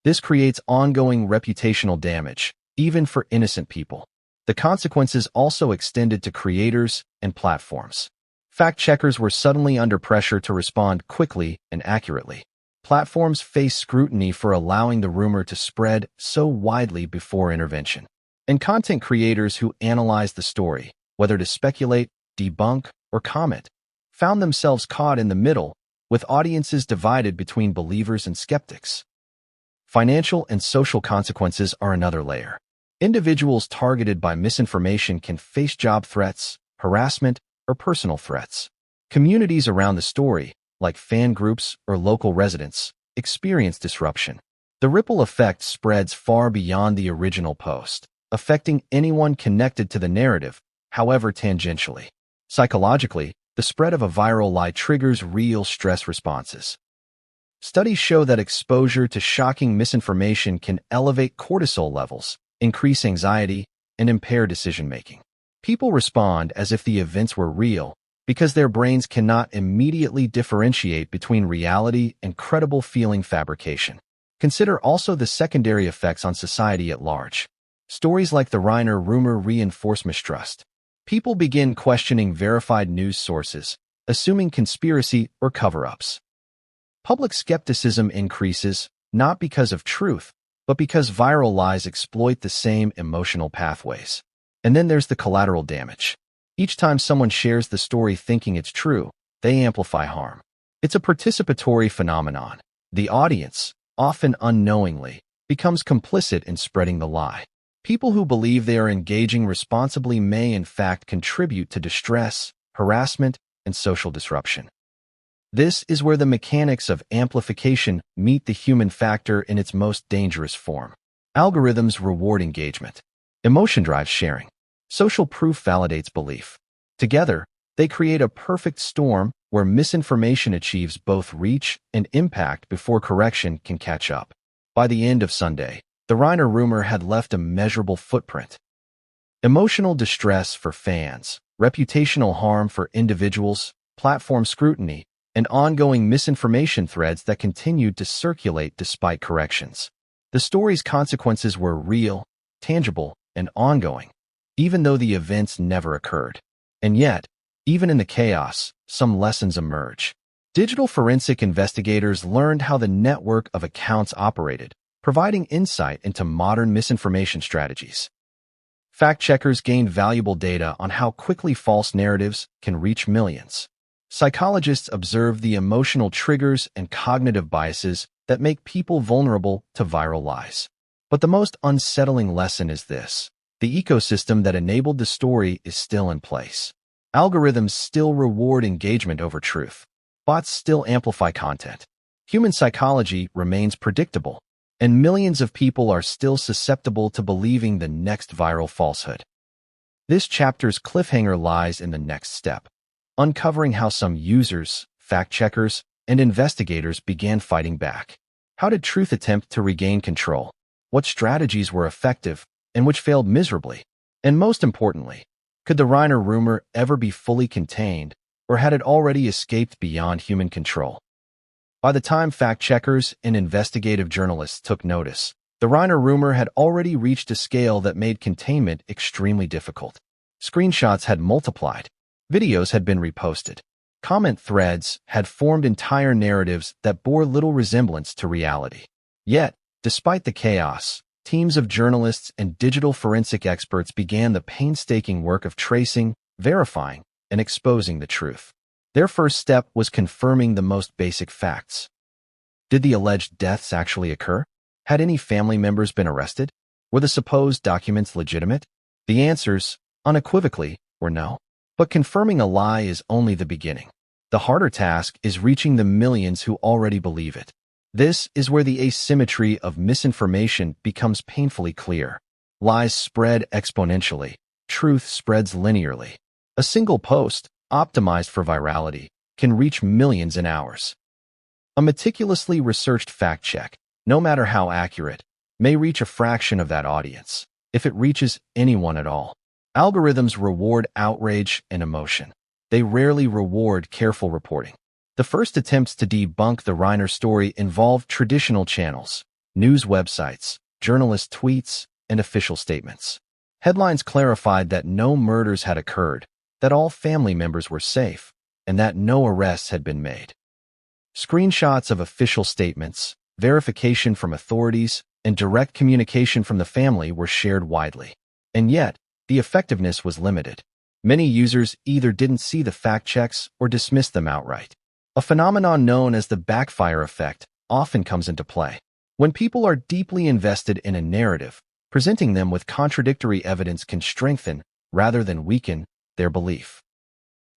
This creates ongoing reputational damage, even for innocent people. The consequences also extended to creators and platforms. Fact-checkers were suddenly under pressure to respond quickly and accurately. Platforms face scrutiny for allowing the rumor to spread so widely before intervention. And content creators who analyzed the story, whether to speculate, debunk, or comment, found themselves caught in the middle, with audiences divided between believers and skeptics. Financial and social consequences are another layer. Individuals targeted by misinformation can face job threats, harassment, or personal threats. Communities around the story, like fan groups or local residents, experience disruption. The ripple effect spreads far beyond the original post, affecting anyone connected to the narrative, however tangentially. Psychologically, the spread of a viral lie triggers real stress responses. Studies show that exposure to shocking misinformation can elevate cortisol levels, increase anxiety, and impair decision-making. People respond as if the events were real because their brains cannot immediately differentiate between reality and credible feeling fabrication. Consider also the secondary effects on society at large. Stories like the Reiner rumor reinforce mistrust. People begin questioning verified news sources, assuming conspiracy or cover-ups. Public skepticism increases, not because of truth, but because viral lies exploit the same emotional pathways. And then there's the collateral damage. Each time someone shares the story thinking it's true, they amplify harm. It's a participatory phenomenon. The audience, often unknowingly, becomes complicit in spreading the lie. People who believe they are engaging responsibly may in fact contribute to distress, harassment, and social disruption. This is where the mechanics of amplification meet the human factor in its most dangerous form. Algorithms reward engagement. Emotion drives sharing. Social proof validates belief. Together, they create a perfect storm where misinformation achieves both reach and impact before correction can catch up. By the end of Sunday, the Reiner rumor had left a measurable footprint. Emotional distress for fans, reputational harm for individuals, platform scrutiny, and ongoing misinformation threads that continued to circulate despite corrections. The story's consequences were real, tangible, and ongoing, even though the events never occurred. And yet, even in the chaos, some lessons emerge. Digital forensic investigators learned how the network of accounts operated, providing insight into modern misinformation strategies. Fact-checkers gained valuable data on how quickly false narratives can reach millions. Psychologists observed the emotional triggers and cognitive biases that make people vulnerable to viral lies. But the most unsettling lesson is this: the ecosystem that enabled the story is still in place. Algorithms still reward engagement over truth. Bots still amplify content. Human psychology remains predictable, and millions of people are still susceptible to believing the next viral falsehood. This chapter's cliffhanger lies in the next step, uncovering how some users, fact-checkers, and investigators began fighting back. How did truth attempt to regain control? What strategies were effective and which failed miserably? And most importantly, could the Reiner rumor ever be fully contained, or had it already escaped beyond human control? By the time fact-checkers and investigative journalists took notice, the Reiner rumor had already reached a scale that made containment extremely difficult. Screenshots had multiplied. Videos had been reposted. Comment threads had formed entire narratives that bore little resemblance to reality. Yet, despite the chaos, teams of journalists and digital forensic experts began the painstaking work of tracing, verifying, and exposing the truth. Their first step was confirming the most basic facts. Did the alleged deaths actually occur? Had any family members been arrested? Were the supposed documents legitimate? The answers, unequivocally, were no. But confirming a lie is only the beginning. The harder task is reaching the millions who already believe it. This is where the asymmetry of misinformation becomes painfully clear. Lies spread exponentially. Truth spreads linearly. A single post, optimized for virality, can reach millions in hours. A meticulously researched fact check, no matter how accurate, may reach a fraction of that audience, if it reaches anyone at all. Algorithms reward outrage and emotion. They rarely reward careful reporting. The first attempts to debunk the Reiner story involved traditional channels, news websites, journalist tweets, and official statements. Headlines clarified that no murders had occurred, that all family members were safe, and that no arrests had been made. Screenshots of official statements, verification from authorities, and direct communication from the family were shared widely. And yet, the effectiveness was limited. Many users either didn't see the fact checks or dismissed them outright. A phenomenon known as the backfire effect often comes into play. When people are deeply invested in a narrative, presenting them with contradictory evidence can strengthen, rather than weaken, their belief.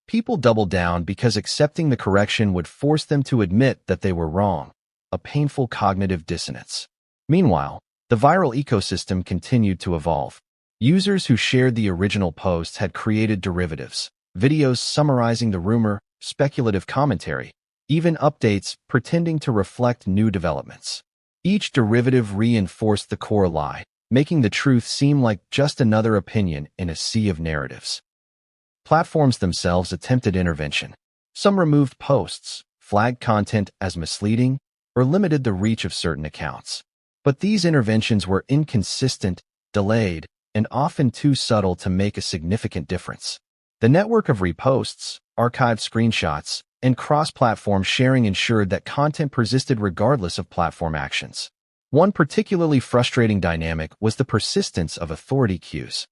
People double down because accepting the correction would force them to admit that they were wrong, a painful cognitive dissonance. Meanwhile, the viral ecosystem continued to evolve. Users who shared the original post had created derivatives, videos summarizing the rumor, speculative commentary, even updates pretending to reflect new developments. Each derivative reinforced the core lie, making the truth seem like just another opinion in a sea of narratives. Platforms themselves attempted intervention. Some removed posts, flagged content as misleading, or limited the reach of certain accounts. But these interventions were inconsistent, delayed, and often too subtle to make a significant difference. The network of reposts, archived screenshots, and cross-platform sharing ensured that content persisted regardless of platform actions. One particularly frustrating dynamic was the persistence of authority cues.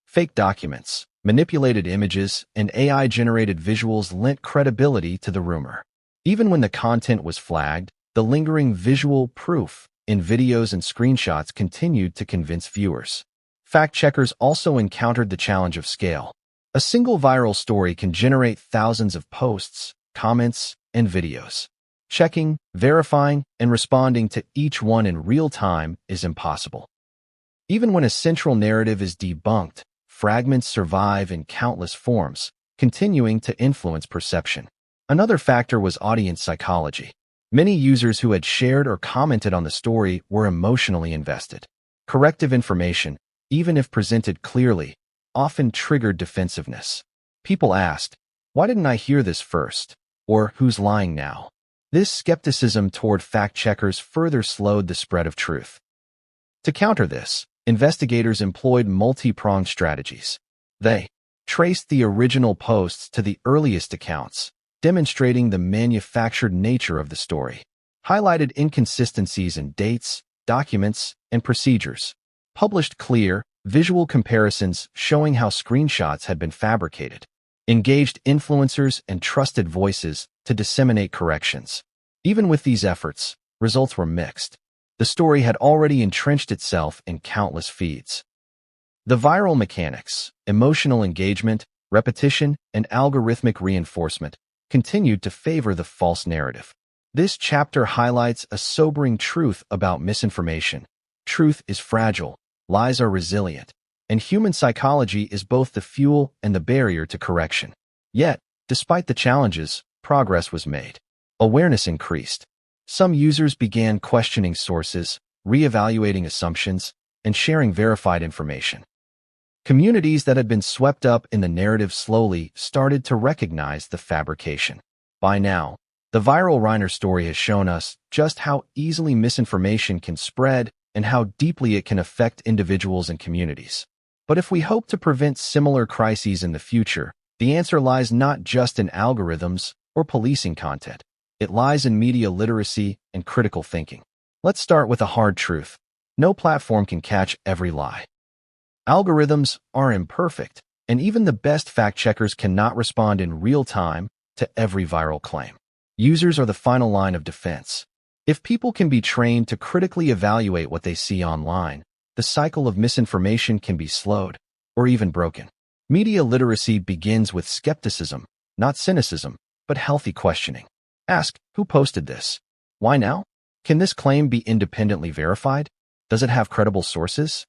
Fake documents, manipulated images, and AI-generated visuals lent credibility to the rumor. Even when the content was flagged, the lingering visual proof in videos and screenshots continued to convince viewers. Fact-checkers also encountered the challenge of scale. A single viral story can generate thousands of posts, comments, and videos. Checking, verifying, and responding to each one in real time is impossible. Even when a central narrative is debunked, fragments survive in countless forms, continuing to influence perception. Another factor was audience psychology. Many users who had shared or commented on the story were emotionally invested. Corrective information, even if presented clearly, often triggered defensiveness. People asked, "Why didn't I hear this first?" Or "Who's lying now?" This skepticism toward fact-checkers further slowed the spread of truth. To counter this, investigators employed multi-pronged strategies. They traced the original posts to the earliest accounts, demonstrating the manufactured nature of the story, highlighted inconsistencies in dates, documents, and procedures, published clear, visual comparisons showing how screenshots had been fabricated, engaged influencers and trusted voices to disseminate corrections. Even with these efforts, results were mixed. The story had already entrenched itself in countless feeds. The viral mechanics, emotional engagement, repetition, and algorithmic reinforcement continued to favor the false narrative. This chapter highlights a sobering truth about misinformation. Truth is fragile, lies are resilient, and human psychology is both the fuel and the barrier to correction. Yet, despite the challenges, progress was made. Awareness increased. Some users began questioning sources, reevaluating assumptions, and sharing verified information. Communities that had been swept up in the narrative slowly started to recognize the fabrication. By now, the viral Reiner story has shown us just how easily misinformation can spread and how deeply it can affect individuals and communities. But if we hope to prevent similar crises in the future, the answer lies not just in algorithms or policing content. It lies in media literacy and critical thinking. Let's start with a hard truth. No platform can catch every lie. Algorithms are imperfect, and even the best fact-checkers cannot respond in real time to every viral claim. Users are the final line of defense. If people can be trained to critically evaluate what they see online, the cycle of misinformation can be slowed or even broken. Media literacy begins with skepticism, not cynicism, but healthy questioning. Ask, who posted this? Why now? Can this claim be independently verified? Does it have credible sources?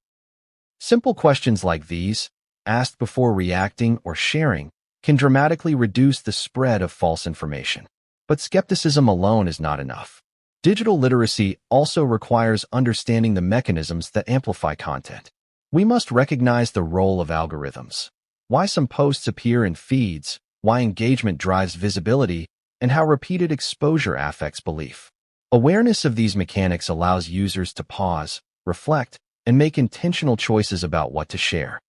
Simple questions like these, asked before reacting or sharing, can dramatically reduce the spread of false information. But skepticism alone is not enough. Digital literacy also requires understanding the mechanisms that amplify content. We must recognize the role of algorithms, why some posts appear in feeds, why engagement drives visibility, and how repeated exposure affects belief. Awareness of these mechanics allows users to pause, reflect, and make intentional choices about what to share.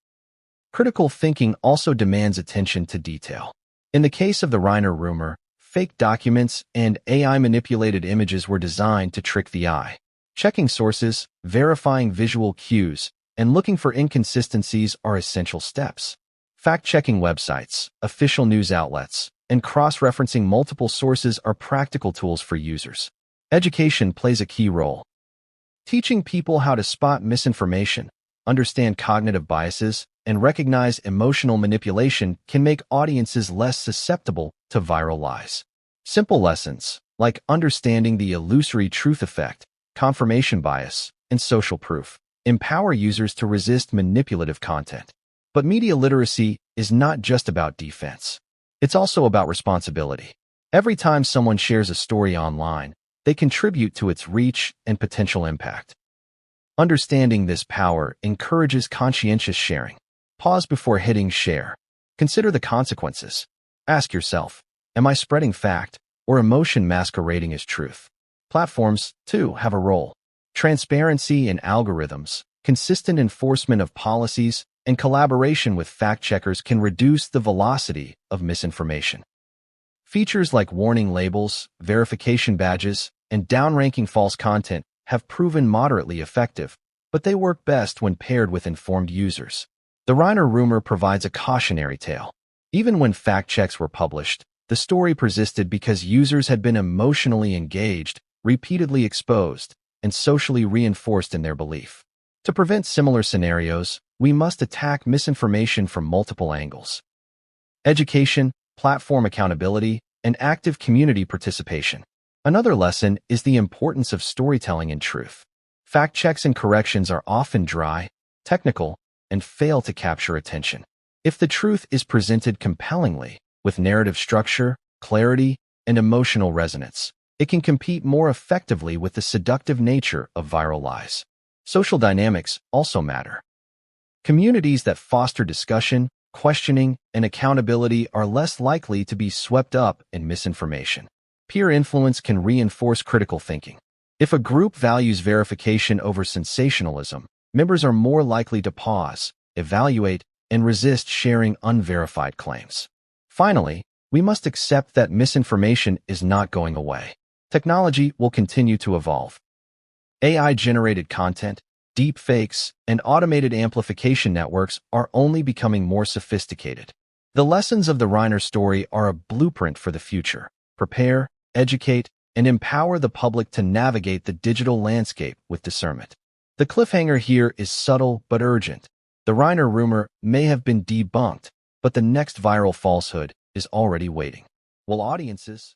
Critical thinking also demands attention to detail. In the case of the Reiner rumor, fake documents and AI-manipulated images were designed to trick the eye. Checking sources, verifying visual cues, and looking for inconsistencies are essential steps. Fact-checking websites, official news outlets, and cross-referencing multiple sources are practical tools for users. Education plays a key role. Teaching people how to spot misinformation, understand cognitive biases, and recognize emotional manipulation can make audiences less susceptible to viral lies. Simple lessons, like understanding the illusory truth effect, confirmation bias, and social proof, empower users to resist manipulative content. But media literacy is not just about defense. It's also about responsibility. Every time someone shares a story online, they contribute to its reach and potential impact. Understanding this power encourages conscientious sharing. Pause before hitting share. Consider the consequences. Ask yourself, am I spreading fact or emotion masquerading as truth? Platforms, too, have a role. Transparency in algorithms, consistent enforcement of policies, and collaboration with fact-checkers can reduce the velocity of misinformation. Features like warning labels, verification badges, and downranking false content have proven moderately effective, but they work best when paired with informed users. The Reiner rumor provides a cautionary tale. Even when fact checks were published, the story persisted because users had been emotionally engaged, repeatedly exposed, and socially reinforced in their belief. To prevent similar scenarios, we must attack misinformation from multiple angles. Education, platform accountability, and active community participation. Another lesson is the importance of storytelling and truth. Fact checks and corrections are often dry, technical, and fail to capture attention. If the truth is presented compellingly, with narrative structure, clarity, and emotional resonance, it can compete more effectively with the seductive nature of viral lies. Social dynamics also matter. Communities that foster discussion, questioning, and accountability are less likely to be swept up in misinformation. Peer influence can reinforce critical thinking. If a group values verification over sensationalism, members are more likely to pause, evaluate, and resist sharing unverified claims. Finally, we must accept that misinformation is not going away. Technology will continue to evolve. AI-generated content, deepfakes, and automated amplification networks are only becoming more sophisticated. The lessons of the Reiner story are a blueprint for the future. Prepare, educate, and empower the public to navigate the digital landscape with discernment. The cliffhanger here is subtle but urgent. The Reiner rumor may have been debunked, but the next viral falsehood is already waiting. Will audiences